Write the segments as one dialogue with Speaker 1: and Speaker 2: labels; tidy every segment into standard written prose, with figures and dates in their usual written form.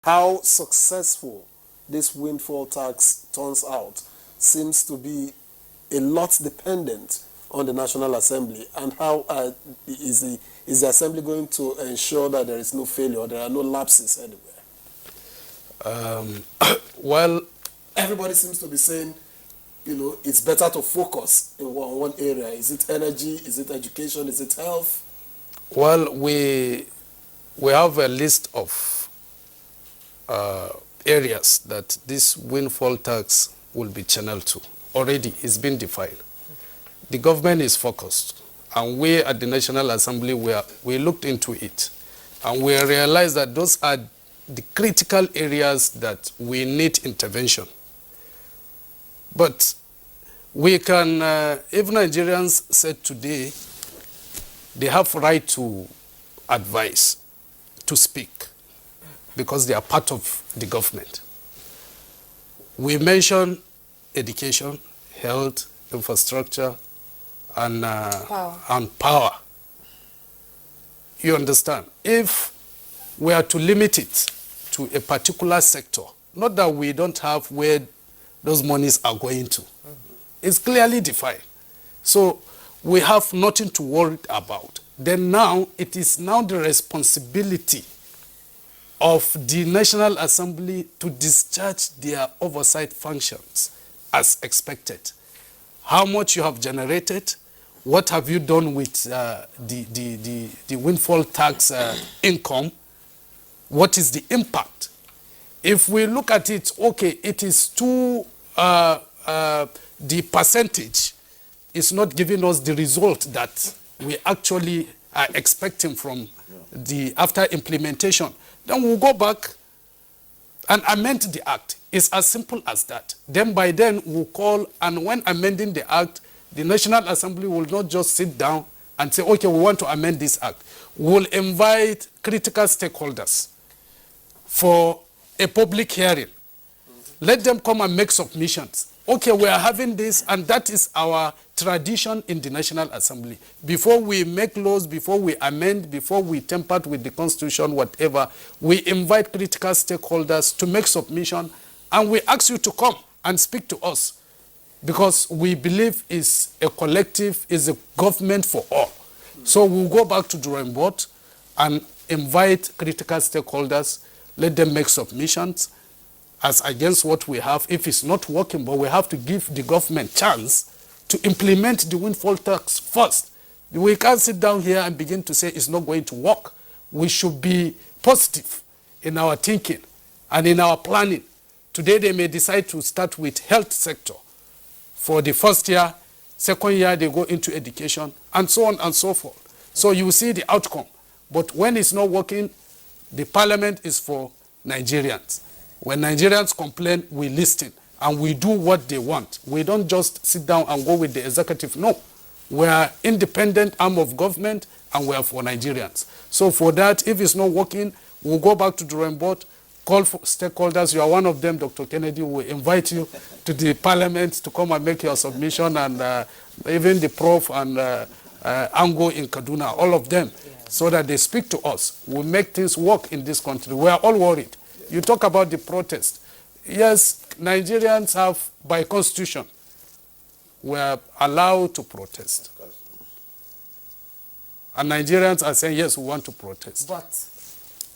Speaker 1: how successful this windfall tax turns out seems to be a lot dependent on the National Assembly. And how is the Assembly going to ensure that there is no failure, there are no lapses anywhere?
Speaker 2: Well,
Speaker 1: everybody seems to be saying, it's better to focus in one area. Is it energy? Is it education? Is it health?
Speaker 2: Well, we have a list of areas that this windfall tax will be channeled to. Already, it's been defined. The government is focused, and we at the National Assembly, we looked into it, and we realized that those are the critical areas that we need intervention. But we can, if Nigerians said today, they have right to advise, to speak, because they are part of the government. We mentioned education, health, infrastructure, and power. You understand? If we are to limit it to a particular sector, not that we don't have where those monies are going to. It's clearly defined. So we have nothing to worry about. Then now, it is now the responsibility of the National Assembly to discharge their oversight functions as expected. How much you have generated, what have you done with the windfall tax income, what is the impact? If we look at it, okay, it is too, the percentage is not giving us the result that we actually are expecting from the after implementation. Then we'll go back and amend the act. It's as simple as that. Then by then we'll call, and when amending the act, the National Assembly will not just sit down and say, okay, we want to amend this act. We'll invite critical stakeholders for a public hearing. Let them come and make submissions. Okay, we are having this, and that is our tradition in the National Assembly. Before we make laws, before we amend, before we tamper with the Constitution, whatever, we invite critical stakeholders to make submission, and we ask you to come and speak to us, because we believe it's a collective, it's a government for all. So we'll go back to drawing board and invite critical stakeholders, let them make submissions as against what we have. If it's not working, but we have to give the government chance to implement the windfall tax first. We can't sit down here and begin to say it's not going to work. We should be positive in our thinking and in our planning. Today they may decide to start with health sector. For the first year, second year they go into education, and so on and so forth. So you see the outcome. But when it's not working, the parliament is for Nigerians. When Nigerians complain, we listen and we do what they want. We don't just sit down and go with the executive. No, we are independent arm of government and we are for Nigerians. So for that, if it's not working, we'll go back to the drawing board, call for stakeholders. You are one of them, Dr. Kennedy. We'll invite you to the parliament to come and make your submission, and even the prof and Ango in Kaduna, all of them, so that they speak to us. We'll make things work in this country. We are all worried. You talk about the protest. Yes, Nigerians have, by constitution, we are allowed to protest. And Nigerians are saying, yes, we want to protest.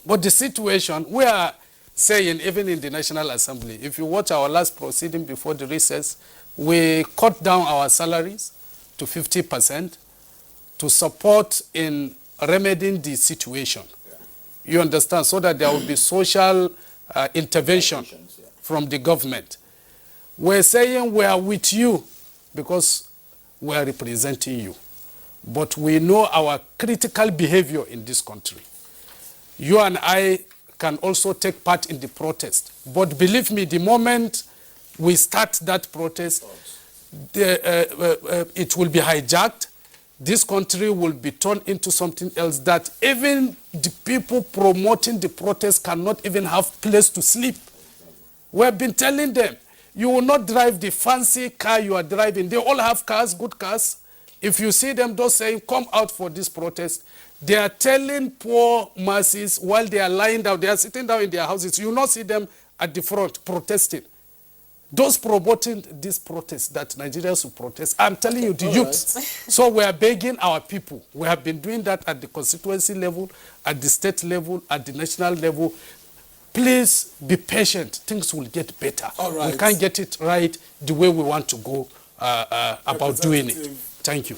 Speaker 2: But the situation, we are saying, even in the National Assembly, if you watch our last proceeding before the recess, we cut down our salaries to 50% to support in remedying the situation. You understand? So that there will be social intervention from the government. We're saying we are with you because we are representing you. But we know our critical behavior in this country. You and I can also take part in the protest. But believe me, the moment we start that protest, it will be hijacked. This country will be turned into something else that even the people promoting the protest cannot even have place to sleep. We have been telling them, you will not drive the fancy car you are driving. They all have cars, good cars. If you see them, those saying, come out for this protest, They are telling poor masses while they are lying down, they are sitting down in their houses. You will not see them at the front protesting. Those promoting this protest, that Nigerians will protest, I'm telling you, the
Speaker 1: All
Speaker 2: youth.
Speaker 1: right.
Speaker 2: So we are begging our people. We have been doing that at the constituency level, at the state level, at the national level. Please be patient. Things will get better.
Speaker 1: All right.
Speaker 2: We can't get it right the way we want to go about doing it. Thank you.